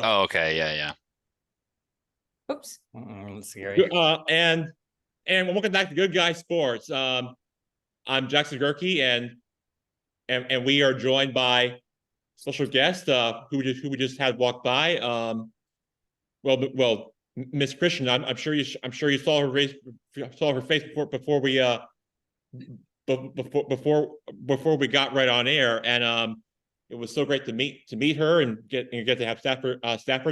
Oh, okay. Yeah, yeah. Oops. Let's see here. And welcome back to Good Guy Sports. I'm Jackson Gerke, and we are joined by special guest who we just had walk by. Well, Miss Christian. I'm sure you saw her face before we before we got right on air, and it was so great to meet her and get to have Stafford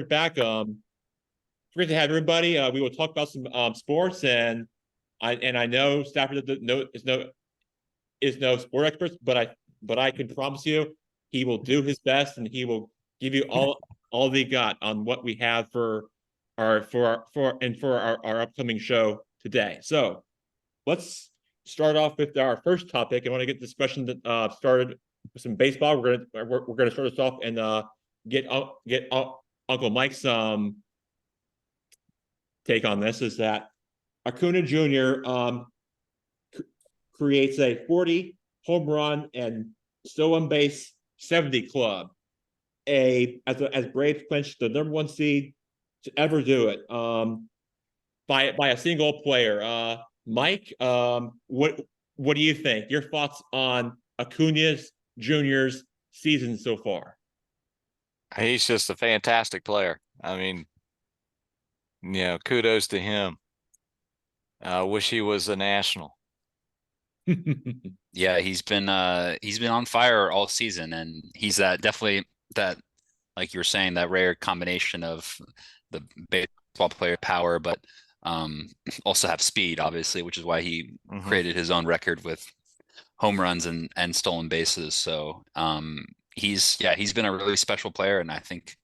back. It's great to have everybody. We will talk about some sports, and I know Stafford is no sport expert, but I can promise you he will do his best, and he will give you all they got on what we have for our upcoming show today. So let's start off with our first topic. I want to get this question that started with some baseball. We're gonna start this off and get Uncle Mike's take on this. Is that Acuna Jr. Creates a 40 home run and stolen base 70 club. As Braves clinch the #1 seed to ever do it by a single player. Mike, what do you think? Your thoughts on Acuna Jr.'s season so far? He's just a fantastic player. I mean, kudos to him. I wish he was a national. Yeah, he's been on fire all season, and he's definitely that, like you were saying, that rare combination of the baseball player power, but also have speed, obviously, which is why he created his own record with home runs and stolen bases. So he's been a really special player, and I think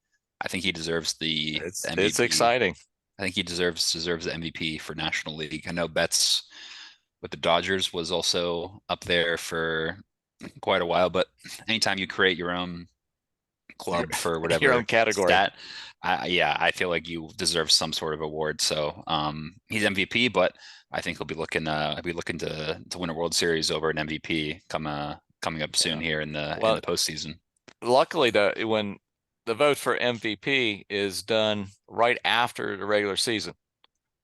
he deserves the MVP. It's exciting. I think he deserves the MVP for National League. I know Betts with the Dodgers was also up there for quite a while, but anytime you create your own club for whatever your own category, I feel like you deserve some sort of award. So he's MVP, but I think he'll be looking to win a World Series over an MVP coming up soon here in the postseason. Luckily, when the vote for MVP is done right after the regular season,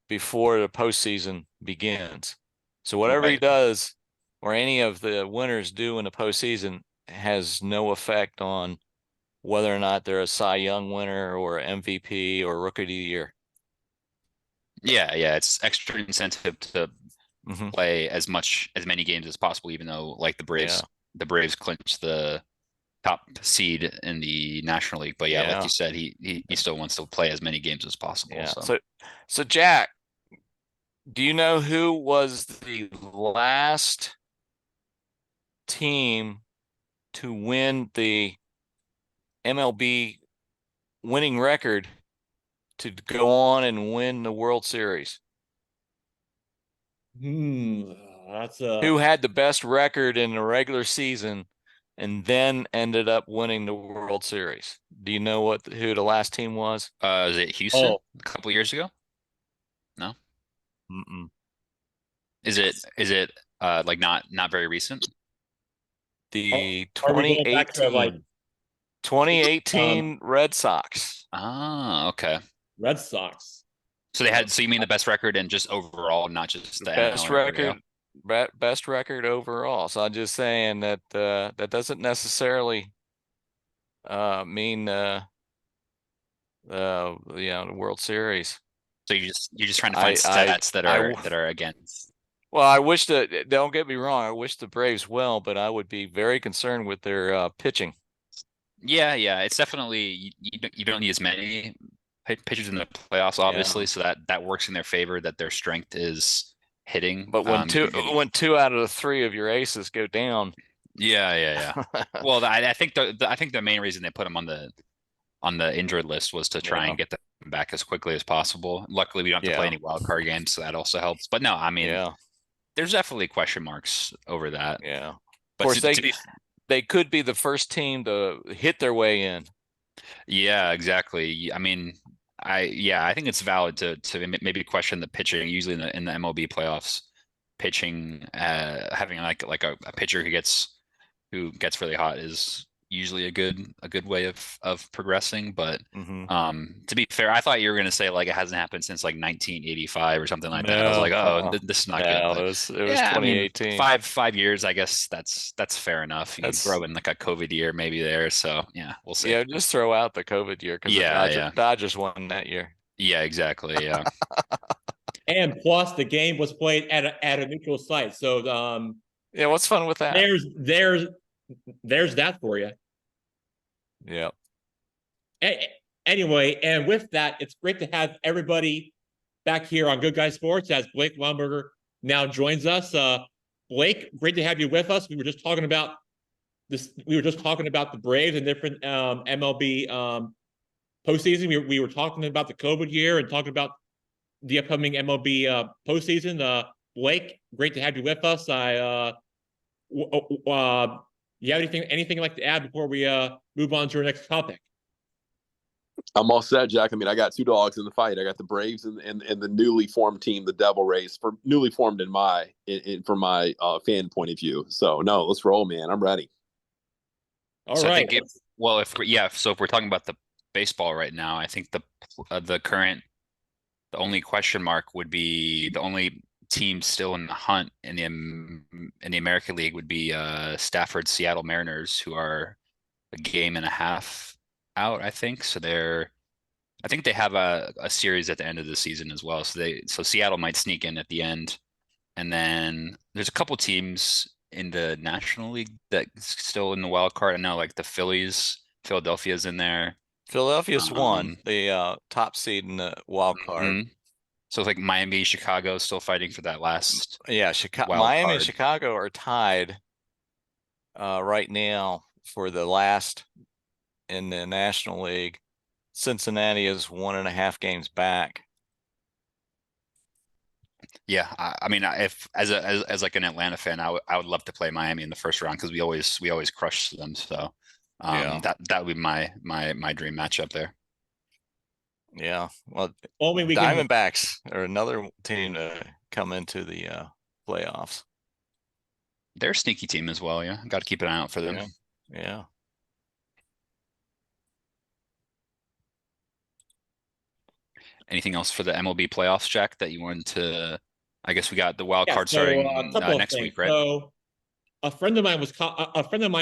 before the postseason begins. So whatever he does, or any of the winners do in the postseason, has no effect on whether or not they're a Cy Young winner or MVP or Rookie of the Year. Yeah, it's extra incentive to play as many games as possible, even though, like, the Braves clinched the top seed in the National League. But like you said, he still wants to play as many games as possible. Yeah. So Jack, do you know who was the last team to win the MLB winning record to go on and win the World Series? Who had the best record in the regular season and then ended up winning the World Series? Do you know who the last team was? Is it Houston a couple years ago? No. Is it like not very recent? The 2018 Red Sox. Ah, okay. Red Sox. So you mean the best record and just overall, not just the best record? Best record overall. So I'm just saying that that doesn't necessarily mean the World Series. So you're just trying to find stats that are against. Well, don't get me wrong, I wish the Braves well, but I would be very concerned with their pitching. Yeah, it's definitely you don't need as many pitchers in the playoffs, obviously, so that works in their favor, that their strength is hitting. But when two out of the three of your aces go down, well, I think the main reason they put them on the injured list was to try and get them back as quickly as possible. Luckily, we don't have to play any wild card games, so that also helps. But no, I mean, there's definitely question marks over that. Yeah, but of course they could be the first team to hit their way in. Yeah, exactly. I mean, I think it's valid to maybe question the pitching. Usually in the MLB playoffs, pitching having like a pitcher who gets really hot is usually a good way of progressing. But Mhm. to be fair, I thought you were gonna say like it hasn't happened since like 1985 or something like that. I was No, like, oh, this is not good. no, But it was yeah, I mean, 2018. five years, I guess that's fair enough. You That's throw in like a COVID year maybe there, so yeah, we'll see. yeah. Just throw out the COVID year because the Yeah, yeah, Dodgers won that year. yeah, exactly. Yeah, And plus, the game was played at a neutral site, so Yeah, what's fun with that? there's that for you. Yeah. Anyway, and with that, it's great to have everybody back here on Good Guy Sports as Blake Lumberger now joins us. Blake, great to have you with us. We were just talking about this. We were just talking about the Braves and different MLB postseason. We were talking about the COVID year and talking about the upcoming MLB postseason. Blake, great to have you with us. You have anything you'd like to add before we move on to our next topic? I'm all set, Jack. I mean, I got two dogs in the fight. I got the Braves and the newly formed team, the Devil Rays, for newly formed from my fan point of view. So no, let's roll, man. I'm ready. All so right. I think so if we're talking about the baseball right now, I think the only question mark would be the only team still in the hunt in the American League would be Stafford Seattle Mariners, who are a game and a half out, I think. So I think they have a series at the end of the season as well. So Seattle might sneak in at the end. And then there's a couple teams in the National League that's still in the wild card. I know like the Philadelphia's in there. Philadelphia's won the top seed in the wild card. Mhm. So it's like Miami, Chicago still fighting for that last Yeah, wild Miami card. and Chicago are tied right now for the last in the National League. Cincinnati is 1.5 games back. Yeah, I mean, if as like an Atlanta fan, I would love to play Miami in the first round because we always crush them. So Yeah. that would be my dream matchup there. Yeah. Well, Only we can. Diamondbacks are another team to come into the playoffs. They're a sneaky team as well. Yeah, got to keep an eye out for them. Yeah. Yeah. Anything else for the MLB playoffs, Jack, that you wanted to? I guess we got the wild Yeah, card so, starting a couple of next things. week, right? So a friend of mine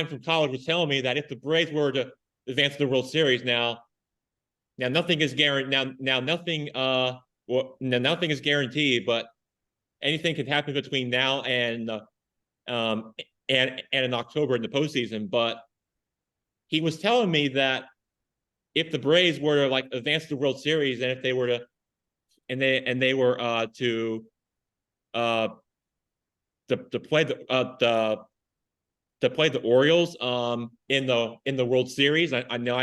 from college was telling me that if the Braves were to advance to the World Series now nothing is guaranteed. Now nothing nothing is guaranteed, but anything can happen between now and in October in the postseason. But he was telling me that if the Braves were to like advance to the World Series, and if they were to they were to play the Orioles in the World Series. I know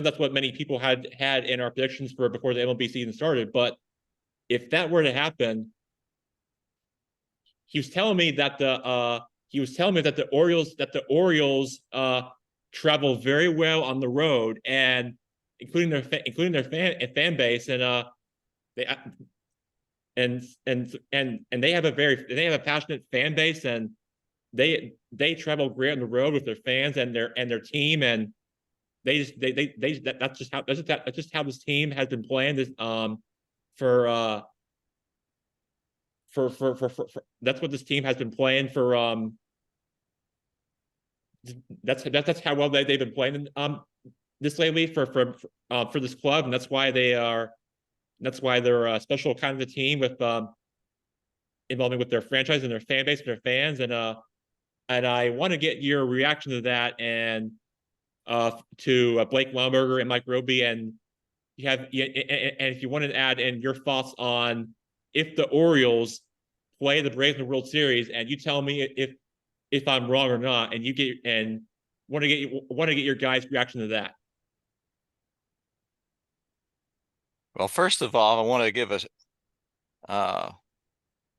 that's what many people had in our predictions for before the MLB season started. But if that were to happen, he was telling me that the Orioles travel very well on the road, and including their fan base, and they and they have a passionate fan base, and they travel great on the road with their fans and their team, and that's just how this team has been playing this for that's what this team has been playing for that's how well they've been playing this lately for this club, and that's why they're a special kind of a team with involving with their franchise and their fan base and their fans, and I want to get your reaction to that, and to Blake Lumberger and Mike Roby, and and if you want to add in your thoughts on if the Orioles play the Braves in the World Series, and you tell me if I'm wrong or not, and want to get your guys' reaction to that. Well, first of all, I want to give a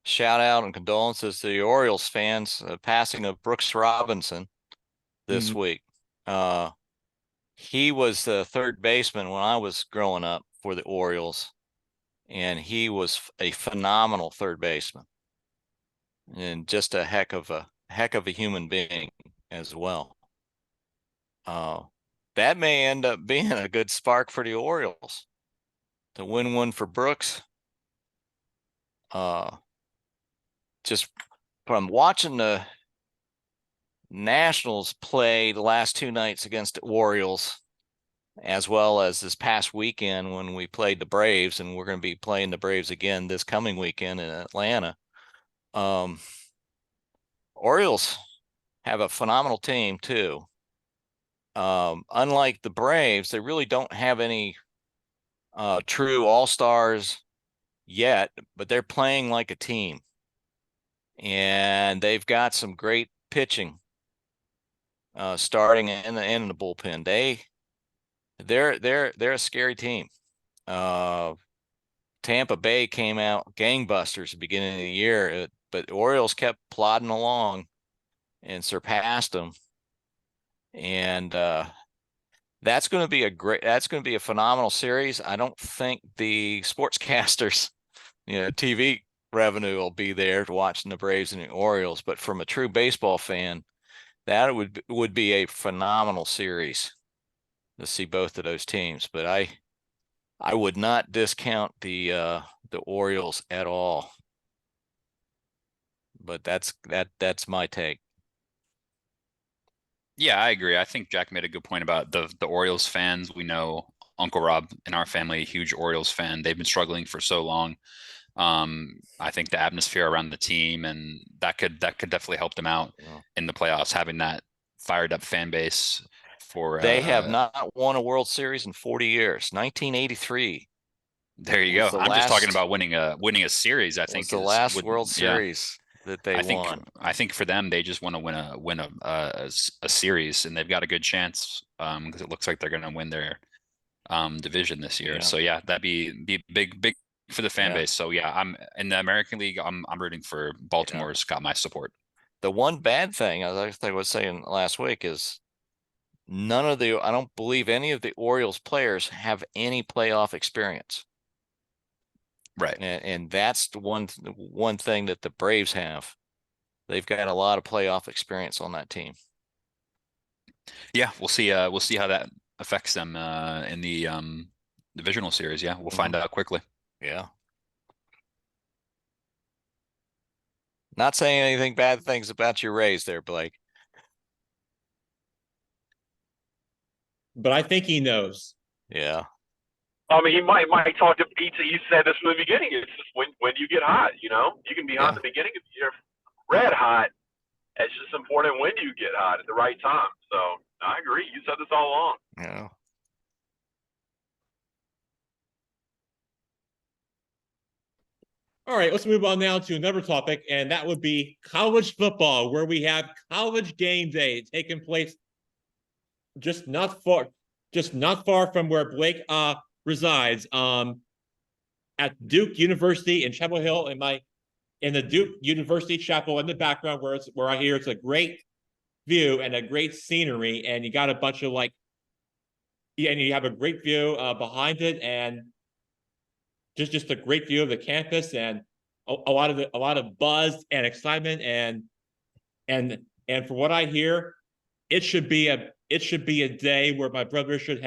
shout out and condolences to the Orioles fans, passing of Brooks Robinson this week. He was the third baseman when I was growing up for the Orioles, and he was a phenomenal third baseman and just a heck of a human being as well. That may end up being a good spark for the Orioles to win one for Brooks. Just from watching the Nationals play the last 2 nights against the Orioles, as well as this past weekend when we played the Braves, and we're going to be playing the Braves again this coming weekend in Atlanta. Orioles have a phenomenal team too. Unlike the Braves, they really don't have any true all-stars yet, but they're playing like a team. And they've got some great pitching starting in the bullpen. They're a scary team. Tampa Bay came out gangbusters at the beginning of the year, but the Orioles kept plodding along and surpassed them. And that's going to be a phenomenal series. I don't think the sportscasters, TV revenue will be there to watching the Braves and the Orioles, but from a true baseball fan, that would be a phenomenal series to see both of those teams. But I would not discount the Orioles at all. But that's my take. Yeah, I agree. I think Jack made a good point about the Orioles fans. We know Uncle Rob in our family, huge Orioles fan. They've been struggling for so long. I think the atmosphere around the team and that could definitely help them out in the playoffs, having that fired up fan base. They have not won a World Series in 40 years. 1983. There you go. I'm just talking about winning a series. I think the last World Series that they won. I think for them, they just want to win a series, and they've got a good chance because it looks like they're going to win their division this year. Yeah. So yeah, that'd be big for the fan base. So yeah, I'm in the American League. I'm rooting for Baltimore's got my support. The one bad thing, as I was saying last week, is I don't believe any of the Orioles players have any playoff experience. Right. And that's the one thing that the Braves have. They've got a lot of playoff experience on that team. Yeah, we'll see how that affects them in the divisional series. Yeah, we'll find out quickly. Yeah. Not saying anything bad things about your Rays there, Blake. But I think he knows. Yeah. I mean, he might talk to pizza. You said this from the beginning. It's just when you get hot, you can be hot at the beginning of the year, red hot. It's just important when you get hot at the right time. So I agree. You said this all along. Yeah. All right, let's move on now to another topic, and that would be college football, where we have College Game Day taking place just not far from where Blake resides, at Duke University in Chapel Hill, in the Duke University Chapel in the background, where I hear it's a great view and a great scenery, and you got a bunch of and you have a great view behind it, and just a great view of the campus, and a lot of buzz and excitement, and from what I hear, it should be a day where my brother should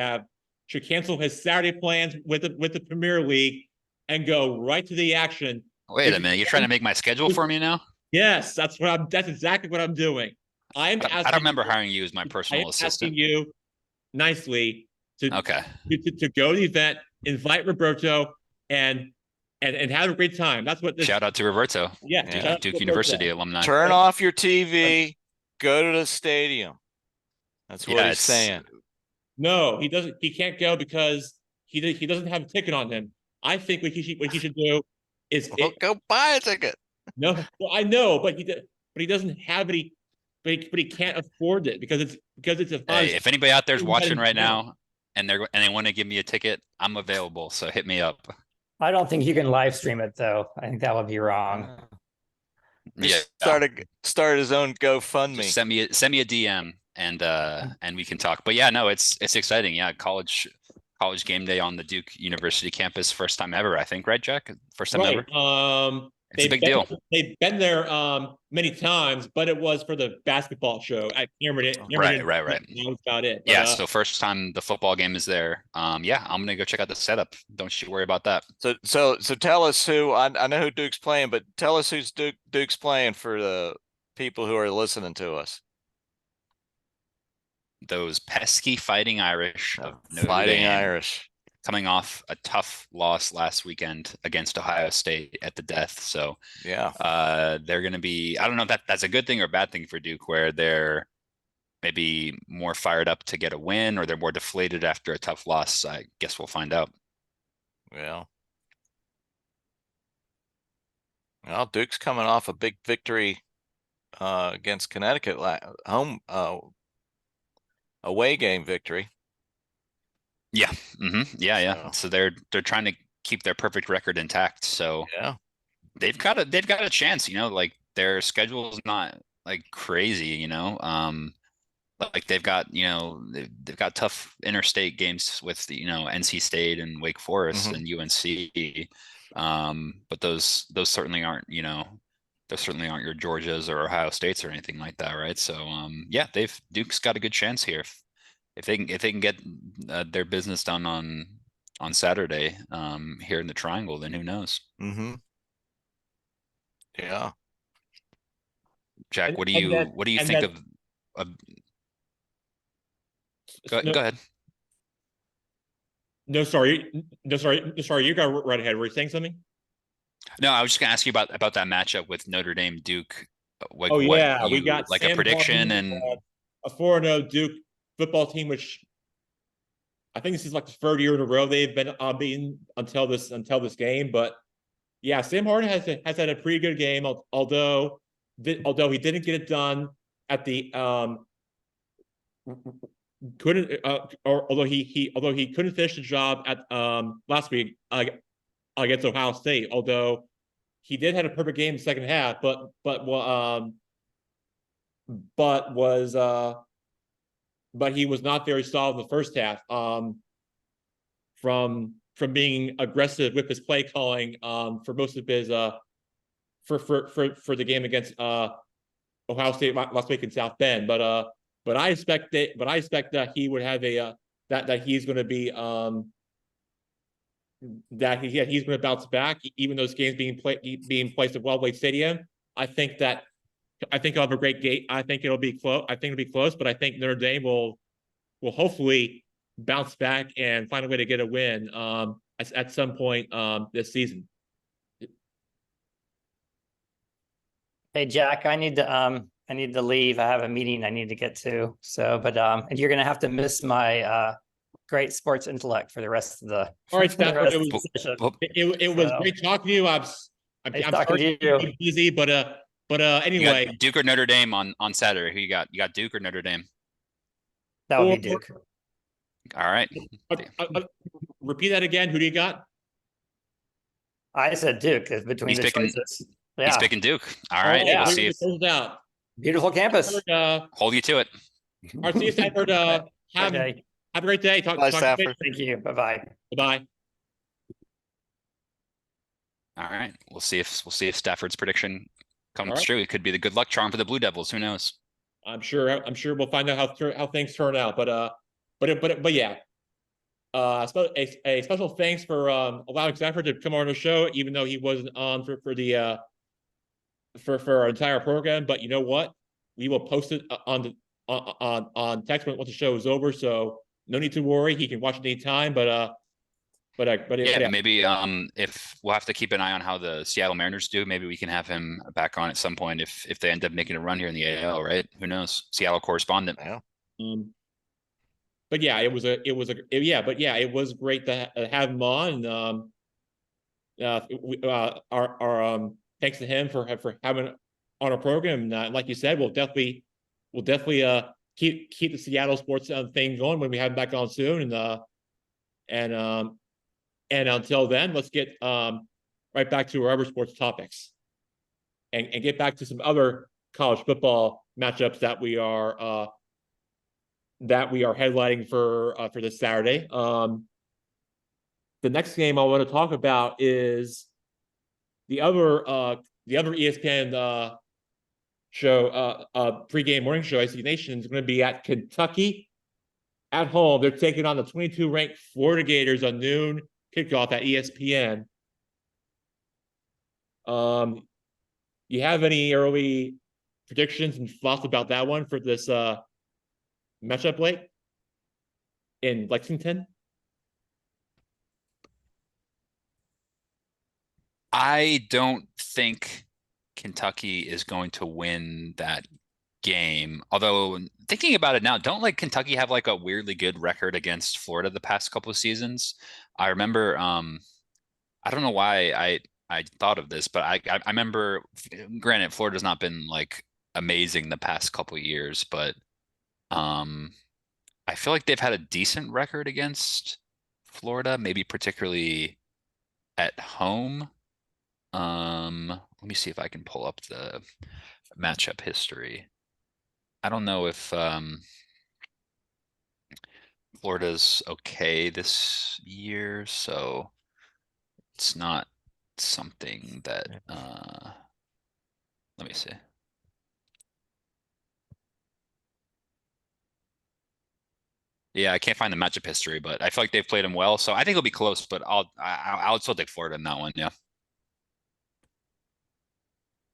cancel his Saturday plans with the Premier League and go right to the action. Wait a minute, you're trying to make my schedule for me now? Yes, that's exactly what I'm doing. I don't remember hiring you as my personal assistant. Asking you nicely to go to the event, invite Roberto, and have a great time. That's what shout out to Roberto. Yeah, Duke University alumni. Turn off your TV, go to the stadium. That's what he's saying. No, he doesn't. He can't go because he doesn't have a ticket on him. I think what he should do is go buy a ticket. No, well, I know, but he doesn't have any. But he can't afford it because it's a. Hey, if anybody out there's watching right now and they want to give me a ticket, I'm available. So hit me up. I don't think you can live stream it though. I think that would be wrong. Yeah, start his own GoFundMe. Just send me a DM and we can talk. But yeah, no, it's exciting. Yeah, college game day on the Duke University campus, first time ever. I think, right, Jack? First time ever. It's a big deal. They've been there many times, but it was for the basketball show at Cameron. Right. That was about it. But, Yeah, so first time the football game is there. Yeah, I'm gonna go check out the setup. Don't you worry about that. So tell us who I know who Duke's playing, but tell us who's Duke's playing for the people who are listening to us. Those pesky Fighting Irish of Notre Fighting Dame, Irish, coming off a tough loss last weekend against Ohio State at the death. So yeah. they're gonna be, I don't know if that's a good thing or a bad thing for Duke, where they're maybe more fired up to get a win, or they're more deflated after a tough loss. I guess we'll find out. Well, Duke's coming off a big victory against Connecticut, home away game victory. Yeah. Yeah. So they're trying to keep their perfect record intact. So yeah, they've got a chance. Like their schedule is not like crazy. Like they've got they've got tough interstate games with the NC State and Wake Forest and UNC. But those certainly aren't those certainly aren't your Georgias or Ohio States or anything like that, right? So yeah, Duke's got a good chance here if they can get their business done on Saturday here in the Triangle, then who knows? Yeah. Jack, what do you think of go ahead. No, sorry. You got right ahead. Were you saying something? No, I was just gonna ask you about that matchup with Notre Dame Duke. Like, we got like Sam a prediction Hartman, and a 4-0 Duke football team, which I think this is like the third year in a row they've been beaten until this game. But yeah, Sam Hartman has had a pretty good game, although he didn't get it done at the couldn't or although he couldn't finish the job at last week against Ohio State, although he did have a perfect game in the second half, but he was not very solid in the first half. From being aggressive with his play calling for most of his for the game against Ohio State last week in South Bend, but I expect that he would have that he's going to be he's going to bounce back, even those games being placed at Wellblade Stadium. I think he'll have a great game. I think it'll be close. But I think Notre Dame will hopefully bounce back and find a way to get a win at some point this season. Hey Jack, I need to leave. I have a meeting I need to get to. So, but and you're gonna have to miss my great sports intellect for the rest of the. All right, Stafford. It was great talking to you. I'm sorry you're busy, but anyway. Duke or Notre Dame on Saturday? Who you got? You got Duke or Notre Dame? That would be Duke. All right. Repeat that again. Who do you got? I said Duke between the choices. Yeah. He's picking Duke. All right. Yeah. We'll see if beautiful campus. Hold you to it. All right, see you, Stafford. Have a great day. Bye, Stafford. Thank you. Bye-bye. Bye-bye. All right. We'll see if Stafford's prediction comes true. It could be the good luck charm for the Blue Devils. Who knows? I'm sure we'll find out how things turn out. But yeah. A special thanks for allowing Stafford to come on the show, even though he wasn't on for our entire program. But you know what? We will post it on text once the show is over. So no need to worry. He can watch it anytime. But maybe if we'll have to keep an eye on how the Seattle Mariners do. Maybe we can have him back on at some point if they end up making a run here in the AL. Right? Who knows? Seattle correspondent. Yeah. But yeah, it was great to have him on. Our thanks to him for having on our program. Like you said, we'll definitely keep the Seattle sports thing going when we have him back on soon. And until then, let's get right back to our other sports topics and get back to some other college football matchups that we are headlining for this Saturday. The next game I want to talk about is the other ESPN show, pregame morning show, IC Nation, is going to be at Kentucky at home. They're taking on the 22 ranked Florida Gators on noon kickoff at ESPN. You have any early predictions and thoughts about that one for this matchup late in Lexington? I don't think Kentucky is going to win that game. Although thinking about it now, don't like Kentucky have like a weirdly good record against Florida the past couple of seasons? I remember I don't know why I thought of this, but I remember, granted, Florida's not been like amazing the past couple of years, but I feel like they've had a decent record against Florida, maybe particularly at home. Let me see if I can pull up the matchup history. I don't know if Florida's okay this year, so it's not something that let me see. Yeah, I can't find the matchup history, but I feel like they've played them well, so I think it'll be close. But I'll still take Florida in that one. Yeah.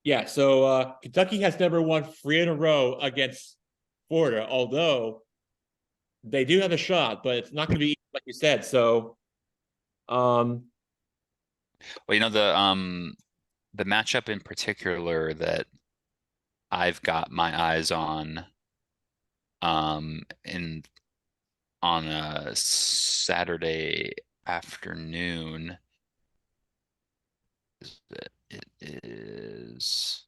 Yeah. So Kentucky has never won 3 in a row against Florida, although they do have a shot, but it's not going to be like you said. So, well, you know, the matchup in particular that I've got my eyes on in on a Saturday afternoon, it is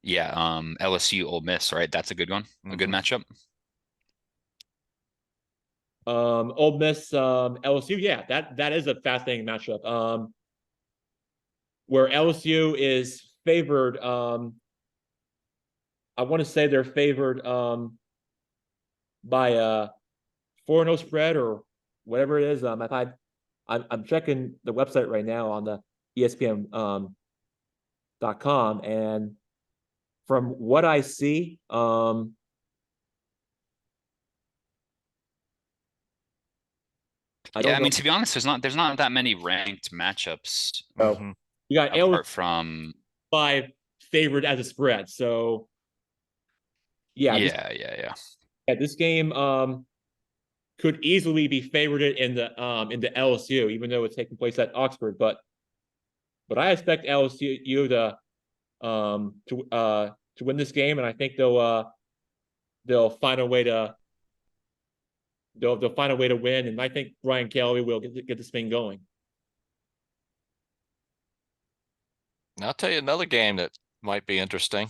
LSU Ole Miss, right? That's a good one, a good matchup. Ole Miss, LSU, yeah, that is a fascinating matchup. Where LSU is favored, I want to say they're favored by a 4-0 spread or whatever it is. I'm checking the website right now on the ESPN .com, and from what I see, I mean, to be honest, there's not that many ranked matchups. So you got apart from 5 favored as a spread. So yeah. This game could easily be favored in the LSU, even though it's taking place at Oxford. But I expect LSU to win this game, and I think they'll find a way to win. And I think Brian Kelly will get this thing going. I'll tell you another game that might be interesting.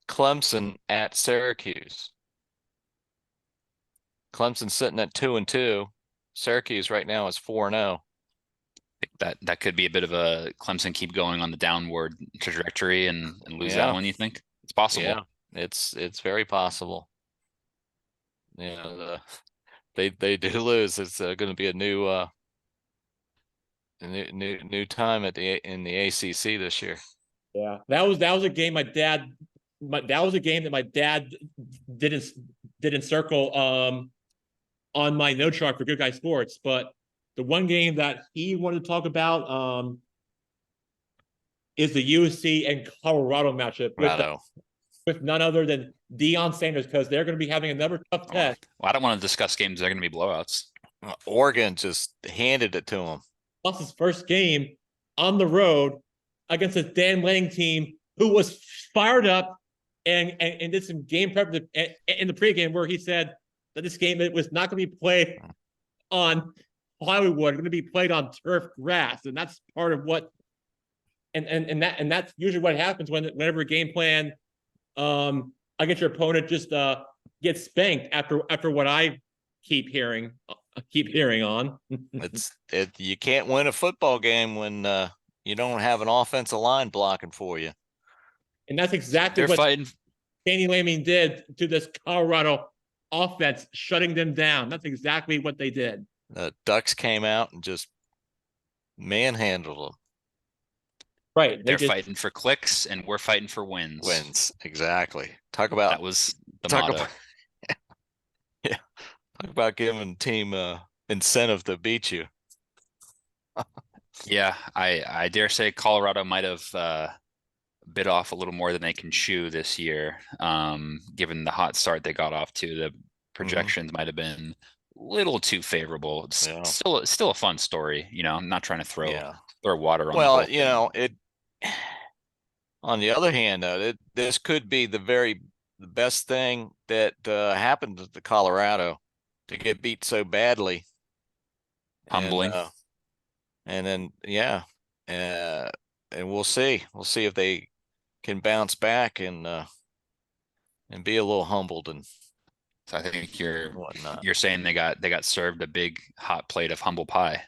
Clemson at Syracuse. Clemson's sitting at 2-2. Syracuse right now is 4-0. I think that could be a bit of a Clemson keep going on the downward trajectory and lose that one. You think it's possible? Yeah, it's very possible. Yeah, they do lose. It's going to be a new time in the ACC this year. Yeah, that was a game that my dad didn't circle on my note chart for Good Guy Sports, but the one game that he wanted to talk about is the USC and Colorado matchup with none other than Deion Sanders, because they're going to be having another tough test. Well, I don't want to discuss games that are going to be blowouts. Oregon just handed it to him. Lost his first game on the road against a Dan Lanning team who was fired up and did some game prep in the pregame, where he said that this game was not going to be played on Hollywood, going to be played on turf grass, and that's part of what. And that's usually what happens whenever a game plan against your opponent just gets spanked after what I keep hearing on. You can't win a football game when you don't have an offensive line blocking for you. And that's exactly what Danny Laming did to this Colorado offense, shutting them down. That's exactly what they did. The Ducks came out and just manhandled them. Right. They're fighting for clicks, and we're fighting for wins. Wins. Exactly. Talk That about was the talk motto. about yeah. Talk about giving team incentive to beat you. Yeah, I dare say Colorado might have bit off a little more than they can chew this year. Given the hot start they got off to, the projections might have been a little too favorable. It's Yeah. still a fun story, you know. I'm not trying to throw Yeah. water on the Well, whole you thing. know, it on the other hand, though, this could be the best thing that happened to Colorado to get beat so badly. Humbling. And then and we'll see. We'll see if they can bounce back and be a little humbled and So I think whatnot. you're saying they got served a big hot plate of humble pie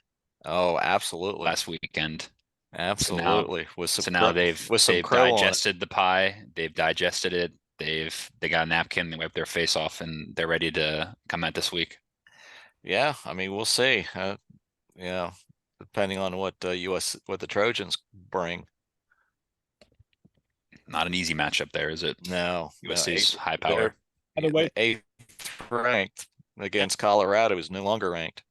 Oh, absolutely. last weekend. Absolutely. So now they've crow on it. digested the pie. They've digested it. They got a napkin. They wipe their face off, and they're ready to come out this week. Yeah, I mean, we'll see. Yeah, depending on what what the Trojans bring. Not an easy matchup there, is it? No, USC's high power. By the way, 8th ranked against Colorado is no longer ranked.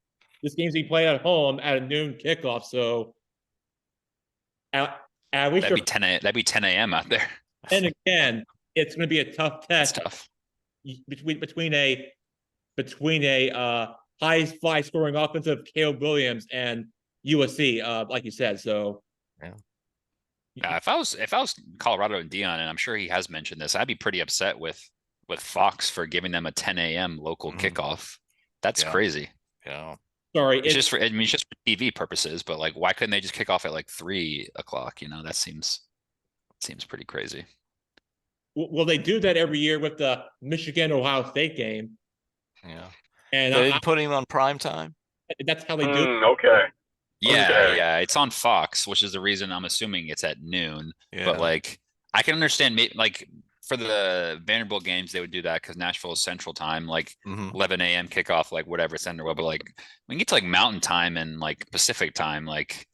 this game's being played at home at a noon kickoff, so at least That'd be 10 a.m. out there. and again, it's going to be a tough That's test tough. between a high fly scoring offensive Caleb Williams and USC, like you said. So If I was Colorado and Dion, and I'm sure he has mentioned this, I'd be pretty upset with Fox for giving them a 10 a.m. local kickoff. That's crazy. Yeah. Sorry, it's just for TV purposes, but like, why couldn't they just kick off at like 3 o'clock? You know, that seems pretty crazy. Well, they do that every year with the Michigan-Ohio State game. Yeah. And they didn't put him on prime time. That's how they do it. Okay. Yeah, it's on Fox, which is the reason I'm assuming it's at noon. Yeah. But like, I can understand, like for the Vanderbilt games, they would do that because Nashville is Central Time, like 11 a.m. kickoff, like whatever Central. But like when you get to like Mountain Time and like Pacific Time, like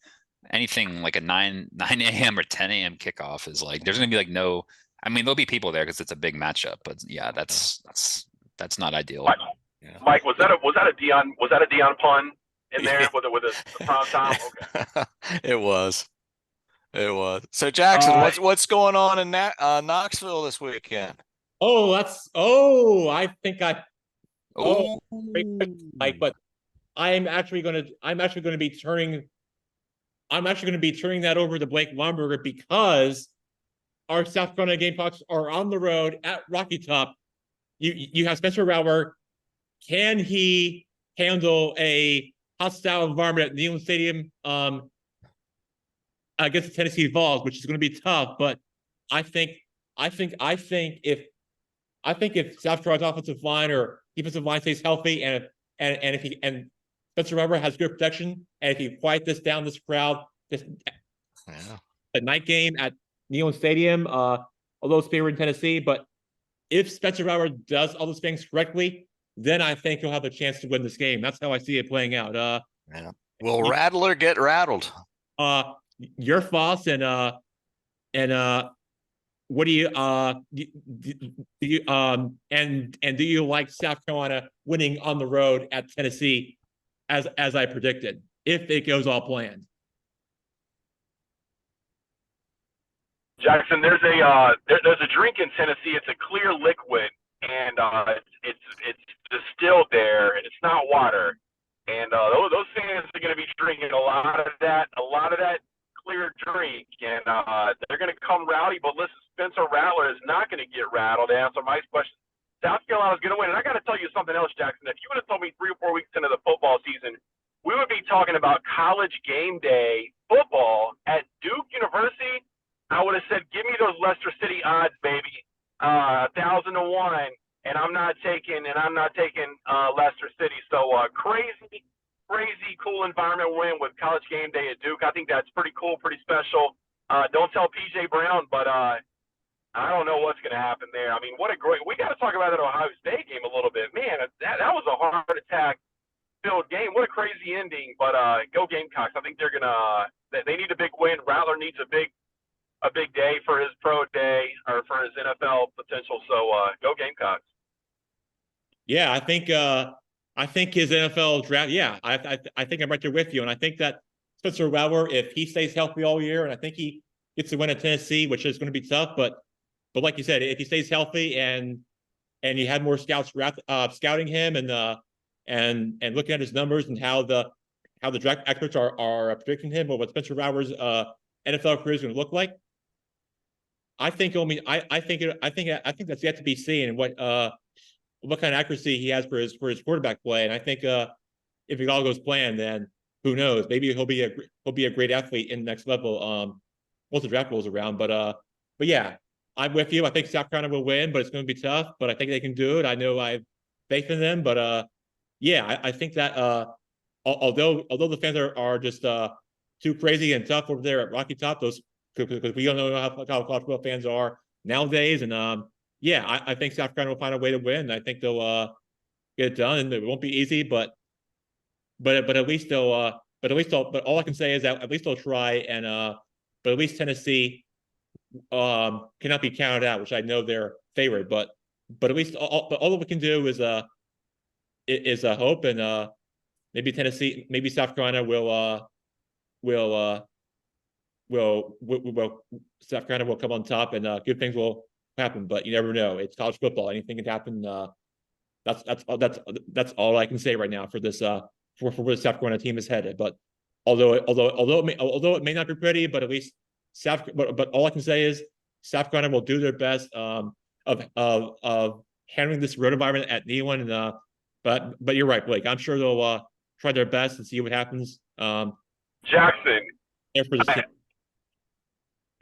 anything like a 9 a.m. or 10 a.m. kickoff is like, there's gonna be like no. I mean, there'll be people there because it's a big matchup, but yeah, that's not ideal. Mike, was that a Dion pun in there with the prime time? Okay. It was. So Jackson, what's going on in Knoxville this weekend? I think Mike, but I'm actually going to be turning that over to Blake Lumberger because our South Carolina Gamecocks are on the road at Rocky Top. You have Spencer Rattler. Can he handle a hostile environment at Neyland Stadium against the Tennessee Vols, which is going to be tough? But I think if South Carolina's offensive line or defensive line stays healthy, and if Spencer Rattler has good protection, and if he quiet this crowd, a night game at Neyland Stadium, although it's favored in Tennessee, but if Spencer Rattler does all those things correctly, then I think he'll have a chance to win this game. That's how I see it playing out. Will Rattler get rattled? Your thoughts and what do you do you like South Carolina winning on the road at Tennessee as I predicted, if it goes all planned? Jackson, there's a drink in Tennessee. It's a clear liquid, and it's distilled there, and it's not water. And those fans are going to be drinking a lot of that clear drink, and they're going to come rowdy. But listen, Spencer Rattler is not going to get rattled. To answer Mike's question, South Carolina's going to win. And I got to tell you something else, Jackson. If you would have told me 3 or 4 weeks into the football season, we would be talking about College Gameday football at Duke University, I would have said, give me those Leicester City odds, baby, 1,000 to 1, and I'm not taking Leicester City. So crazy, cool environment win with College Gameday at Duke. I think that's pretty cool, pretty special. Don't tell PJ Brown, but I don't know what's going to happen there. I mean, we got to talk about that Ohio State game a little bit, man. That was a heart attack filled game. What a crazy ending, but go Gamecocks. I think they need a big win. Rattler needs a big a big day for his pro day or for his NFL potential. So go Gamecocks. Yeah, I think his NFL draft. Yeah, I think I'm right there with you, and I think that Spencer Rattler, if he stays healthy all year, and I think he gets to win at Tennessee, which is going to be tough, but like you said, if he stays healthy and you had more scouts scouting him and looking at his numbers and how the draft experts are predicting him or what Spencer Rattler's NFL career is going to look like, I think that's yet to be seen. What kind of accuracy he has for his quarterback play, and I think if it all goes planned, then who knows? Maybe he'll be a great athlete in the next level. Once the draft rolls around, but yeah, I'm with you. I think South Carolina will win, but it's going to be tough. But I think they can do it. I know I have faith in them, but yeah, I think that although the fans are just too crazy and tough over there at Rocky Top, those because we don't know how college football fans are nowadays, and yeah, I think South Carolina will find a way to win. I think they'll get it done, and it won't be easy, but at least but all I can say is that at least they'll try, and but at least Tennessee cannot be counted out, which I know they're favored, but at least all that we can do is hope, and maybe South Carolina will South Carolina will come on top, and good things will happen. But you never know. It's college football. Anything can happen. That's all I can say right now for this for where the South Carolina team is headed. But although it may not be pretty, but at least but all I can say is South Carolina will do their best of handling this road environment at Neyland, and but you're right, Blake. I'm sure they'll try their best and see what happens. Jackson, for this team.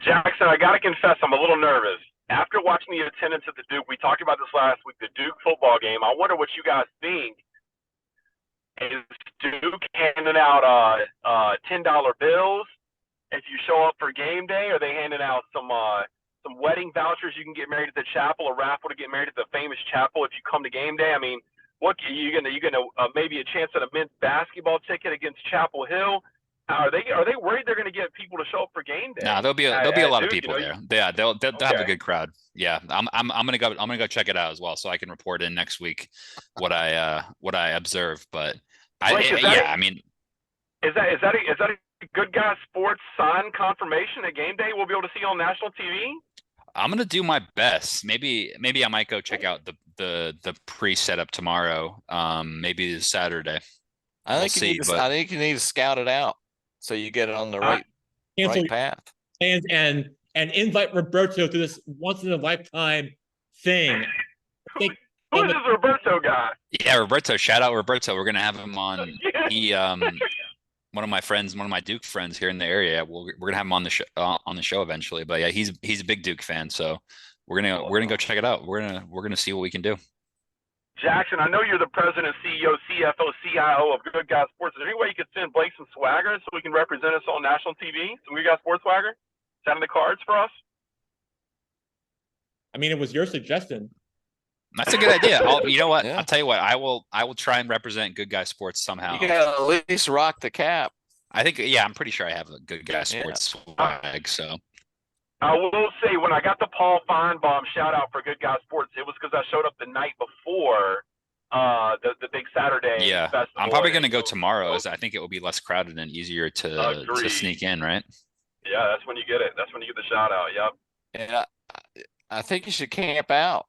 Jackson, I got to confess, I'm a little nervous. After watching the attendance at the Duke, we talked about this last week, the Duke football game. I wonder what you guys think. Is Duke handing out $10 bills if you show up for game day? Are they handing out some wedding vouchers you can get married at the chapel, a raffle to get married at the famous chapel if you come to game day? I mean, what you gonna maybe a chance at a men's basketball ticket against Chapel Hill? Are they worried they're going to get people to show up for game day? No, there'll be a lot of people there. Yeah, they'll have a good crowd. Yeah, I'm gonna go check it out as well, so I can report in next week what I observe. But I mean, is that a Good Guy Sports sign confirmation at game day we'll be able to see on national TV? I'm gonna do my best. Maybe I might go check out the pre-setup tomorrow. Maybe this Saturday. I think you need to scout it out so you get it on the right path. And invite Roberto to this once in a lifetime thing. Who's this Roberto guy? Yeah, Roberto. Shout out Roberto. We're gonna have him on. He one of my Duke friends here in the area. We're gonna have him on the show eventually. But yeah, he's a big Duke fan, so we're gonna go check it out. We're gonna see what we can do. Jackson, I know you're the president, CEO, CFO, CIO of Good Guy Sports. Is there any way you could send Blake some swagger so we can represent us on national TV? Some Good Guy Sports swagger? Is that in the cards for us? I mean, it was your suggestion. That's a good idea. You know what? Yeah. I'll tell you what. I will try and represent Good Guy Sports somehow. You gotta at least rock the cap. I think. Yeah, I'm pretty sure I have a Good Guy Sports swag. So. I will say, when I got the Paul Feinbaum shout out for Good Guy Sports, it was because I showed up the night before the big Saturday festival. I'm probably going to go tomorrow, as I think it will be less crowded and easier to sneak in, right? Yeah, that's when you get it. That's when you get the shout out. Yep. Yeah, I think you should camp out.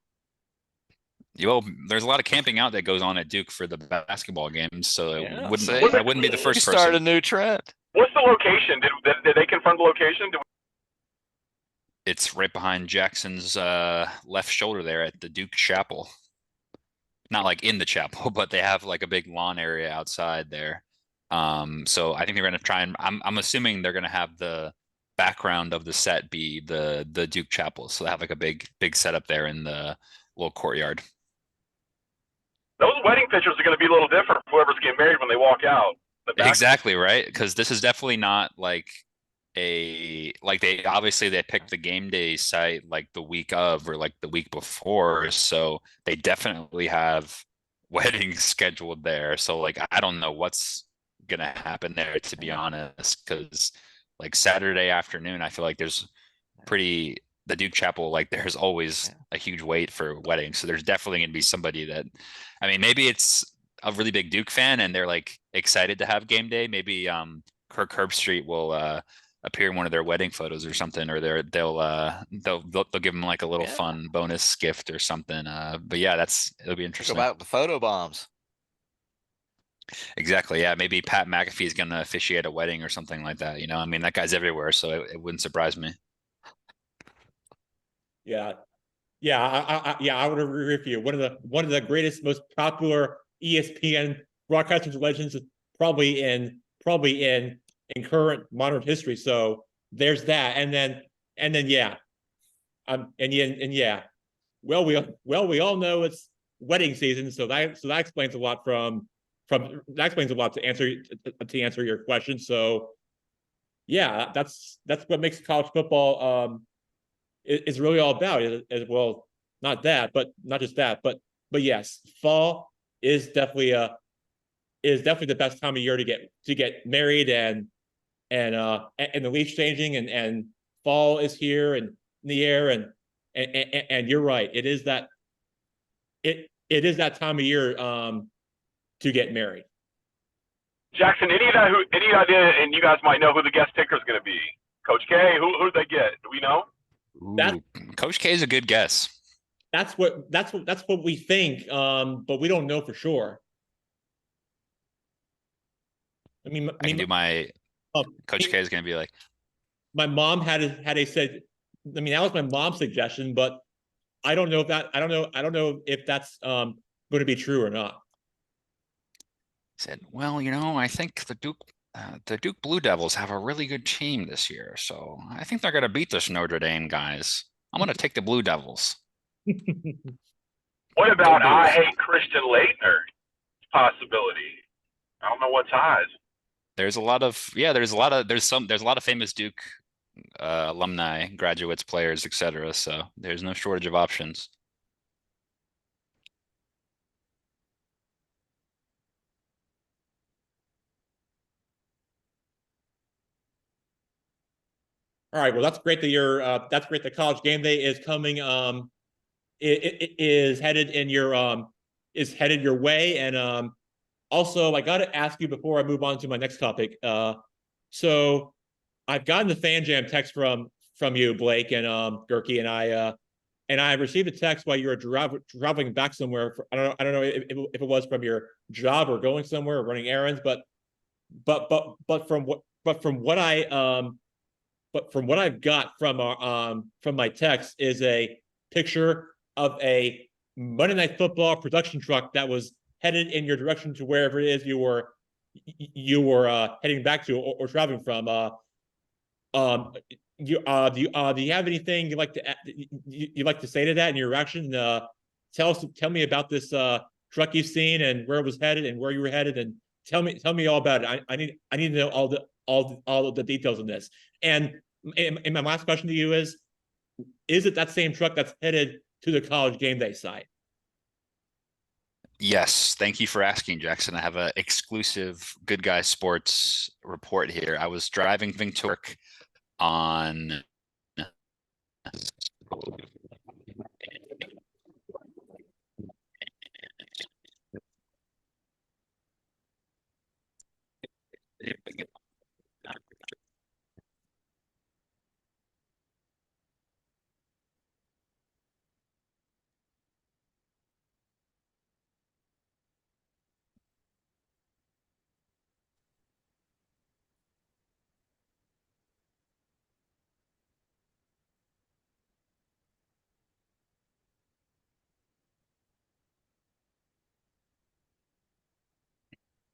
Well, there's a lot of camping out that goes on at Duke for the basketball games, so I wouldn't be the first person. Start a new trend. What's the location? Did they confirm the location? It's right behind Jackson's left shoulder there at the Duke Chapel. Not like in the chapel, but they have like a big lawn area outside there. So I think they're going to try and I'm assuming they're going to have the background of the set be the Duke Chapel. So they have like a big setup there in the little courtyard. Those wedding pictures are going to be a little different for whoever's getting married when they walk out. Exactly, right? Because this is definitely not like they picked the game day site like the week of or like the week before, so they definitely have weddings scheduled there. So like I don't know what's gonna happen there, to be honest, because like Saturday afternoon I feel like there's pretty the Duke Chapel, like there's always a huge wait for weddings. So there's definitely gonna be somebody that, I mean, maybe it's a really big Duke fan and they're like excited to have game day. Maybe Kirk Herbstreit will appear in one of their wedding photos or something, or they'll give them like a little fun bonus gift or something. But yeah, it'll be Think interesting. about the photo bombs. Exactly. Yeah, maybe Pat McAfee is gonna officiate a wedding or something like that. I mean, that guy's everywhere, so it wouldn't surprise me. Yeah, I would agree with you. One of the greatest, most popular ESPN broadcasters legends is probably in current modern history. So there's that, and then yeah, and yeah. We all know it's wedding season, so that explains a lot from that explains a lot to answer your question. So yeah, that's what makes college football is really all about. As well, not that, but not just that, but yes, fall is definitely the best time of year to get married and the leaves changing and fall is here and in the air and you're right. It is that time of year to get married. Jackson, any idea? And you guys might know who the guest picker is going to be. Coach K. Who they get? Do we know? Ooh, Coach K is a good guess. That's what we think, but we don't know for sure. I can do my Coach K is going to be like, my mom had a said. I mean, that was my mom's suggestion, but I don't know if that's going to be true or not. said, well, I think the Duke Blue Devils have a really good team this year, so I think they're going to beat this Notre Dame guys. I'm going to take the Blue Devils. What about I hate Christian Laettner possibility? I don't know what ties. There's a lot of famous Duke alumni, graduates, players, etc. So there's no shortage of options. All right, well, that's great that College Game Day is coming. It is headed in your is headed your way, and also I got to ask you before I move on to my next topic. So I've gotten the Fan Jam text from you, Blake and Gerke, and I received a text while you were traveling back somewhere. I don't know if it was from your job or going somewhere or running errands, but from what I but from what I've got from my text is a picture of a Monday Night Football production truck that was headed in your direction to wherever it is you were heading back to or traveling from. Do you have anything you like to say to that in your reaction? Tell me about this truck you've seen and where it was headed and where you were headed, and tell me all about it. I need to know all of the details of this. And my last question to you is it that same truck that's headed to the College Game Day site? Yes, thank you for asking, Jackson. I have an exclusive Good Guy Sports report here. I was driving to work on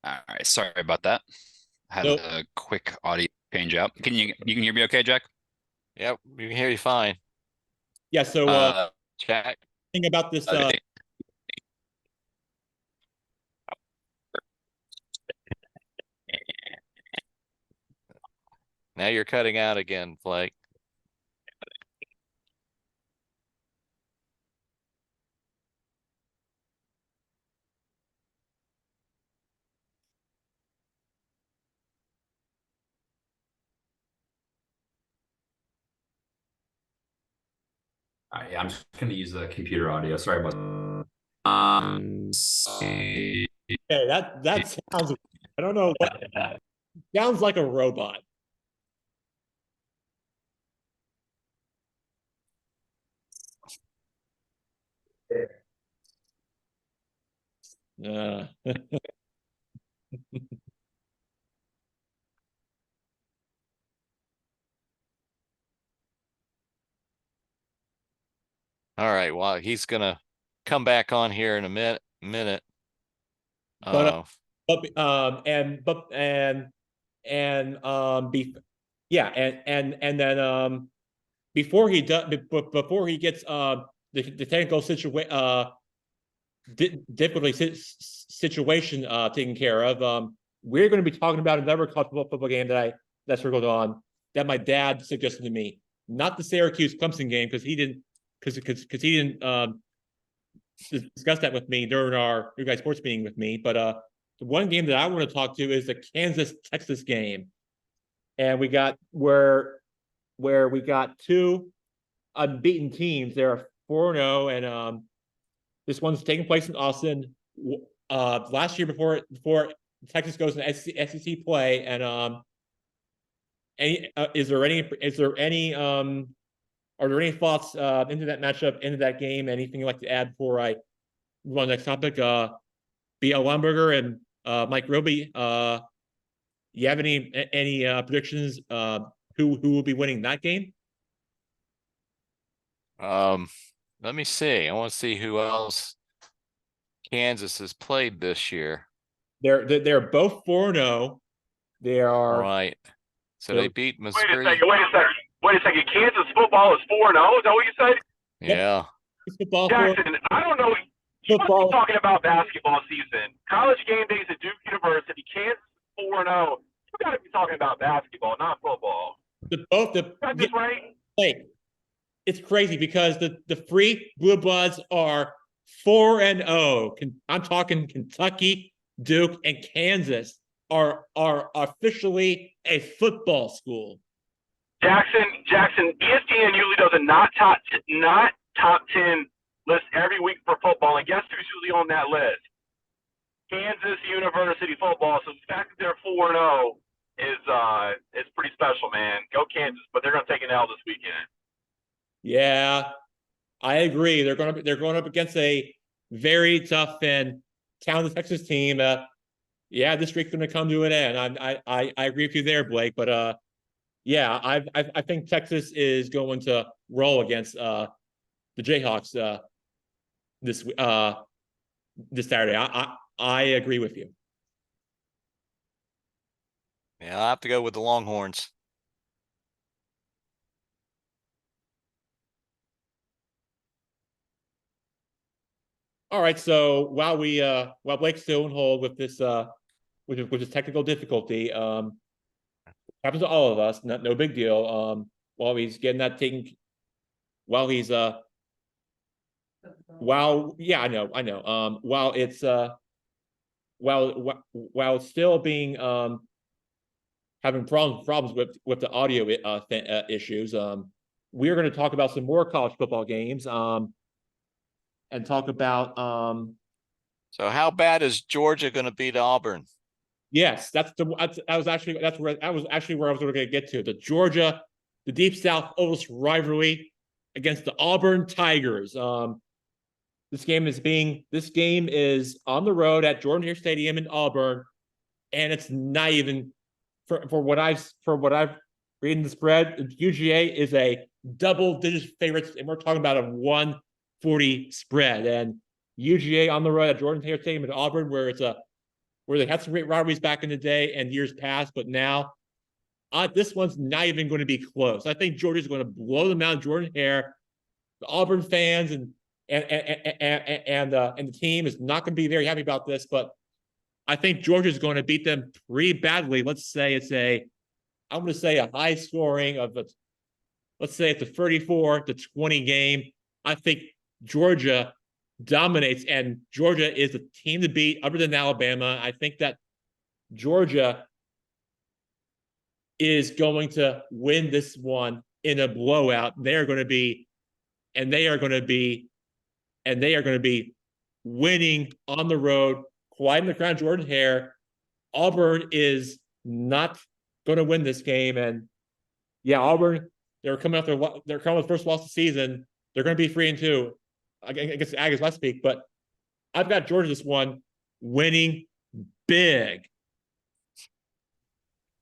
all right, sorry about that. I had a quick audio change out. You can hear me okay, Jack? Yep, we can hear you fine. Yeah, so Jack. thing about this Now you're cutting out again, Blake. Yeah, I'm just going to use the computer audio. Sorry about Okay, that sounds. I don't know what sounds like a robot. Uh, All right. Well, he's gonna come back on here in a minute. but yeah, and then before he does, before he gets the technical situation difficulty situation taken care of, we're going to be talking about another college football game that circled on that my dad suggested to me, not the Syracuse Clemson game because he didn't discuss that with me during our New Guys Sports meeting with me, but the one game that I want to talk to is the Kansas Texas game, and we got where we got two unbeaten teams. They're 4-0, and this one's taking place in Austin. Last year before Texas goes into SEC play, and are there any thoughts into that matchup, into that game? Anything you'd like to add before I move on to the next topic? B.L. Lumberger and Mike Roby, you have any predictions? Who will be winning that game? Let me see. I want to see who else Kansas has played this year. They're both 4-0. They are right. So they beat Missouri. Wait a second. Kansas football is 4-0. Is that what you said? Yeah. Football. Jackson, I don't know. You must be talking about basketball season. College game days at Duke University. Kansas 4-0. You got to be talking about basketball, not football. This right? Like, it's crazy because the free blue bloods are 4-0. I'm talking Kentucky, Duke, and Kansas are officially a football school. Jackson, ESPN usually does a not top 10 list every week for football, and guess who's usually on that list? Kansas University football. So the fact that they're 4-0 is pretty special, man. Go Kansas, but they're going to take an L this weekend. Yeah, I agree. They're going up against a very tough and talented Texas team. Yeah, this streak's going to come to an end. I agree with you there, Blake. But yeah, I think Texas is going to roll against the Jayhawks this Saturday. I agree with you. Yeah, I have to go with the Longhorns. All right, so while Blake's still on hold with this with this technical difficulty, happens to all of us, no big deal. While he's getting that taken, while he's yeah, I know. While it's while it's still being having problems with the audio issues, we're going to talk about some more college football games. And talk about so how bad is Georgia going to beat Auburn? Yes, that was actually where I was going to get to. The Deep South Otis rivalry against the Auburn Tigers. This game is on the road at Jordan-Hare Stadium in Auburn, and it's not even for what I've read in the spread. UGA is a double-digit favorites, and we're talking about a 140 spread, and UGA on the road at Jordan-Hare Stadium in Auburn, where they had some great rivalries back in the day and years past, but now this one's not even going to be close. I think Georgia's going to blow them out. Jordan-Hare, the Auburn fans and the team is not going to be very happy about this, but I think Georgia's going to beat them pretty badly. Let's say I'm going to say a high scoring of let's say it's a 34-20 game. I think Georgia dominates, and Georgia is the team to beat other than Alabama. I think that Georgia is going to win this one in a blowout. They're going to be and they are going to be winning on the road, quieting the crown Jordan Hare. Auburn is not going to win this game, and yeah, Auburn, they're coming with the first loss of the season. They're going to be 3-2 against the Aggies last week, but I've got Georgia this one winning big.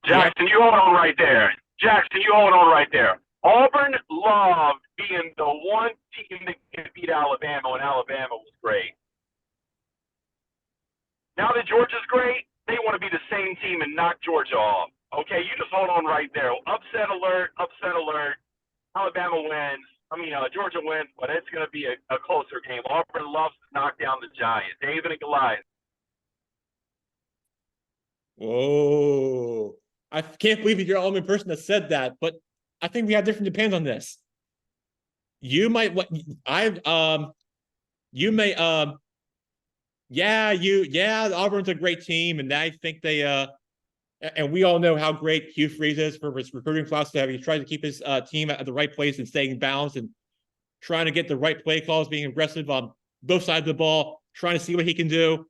Jackson, you hold on right there. Jackson, you hold on right there. Auburn loved being the one team that could beat Alabama when Alabama was great. Now that Georgia's great, they want to be the same team and knock Georgia off. Okay, you just hold on right there. Upset alert, upset alert. Alabama wins. Georgia wins, but it's going to be a closer game. Auburn loves to knock down the giant, David and Goliath. Whoa. I can't believe you're the only person that said that, but I think we have different opinions on this. Auburn's a great team, and I think they and we all know how great Hugh Freeze is for his recruiting philosophy. He's trying to keep his team at the right place and staying balanced and trying to get the right play calls, being aggressive on both sides of the ball, trying to see what he can do.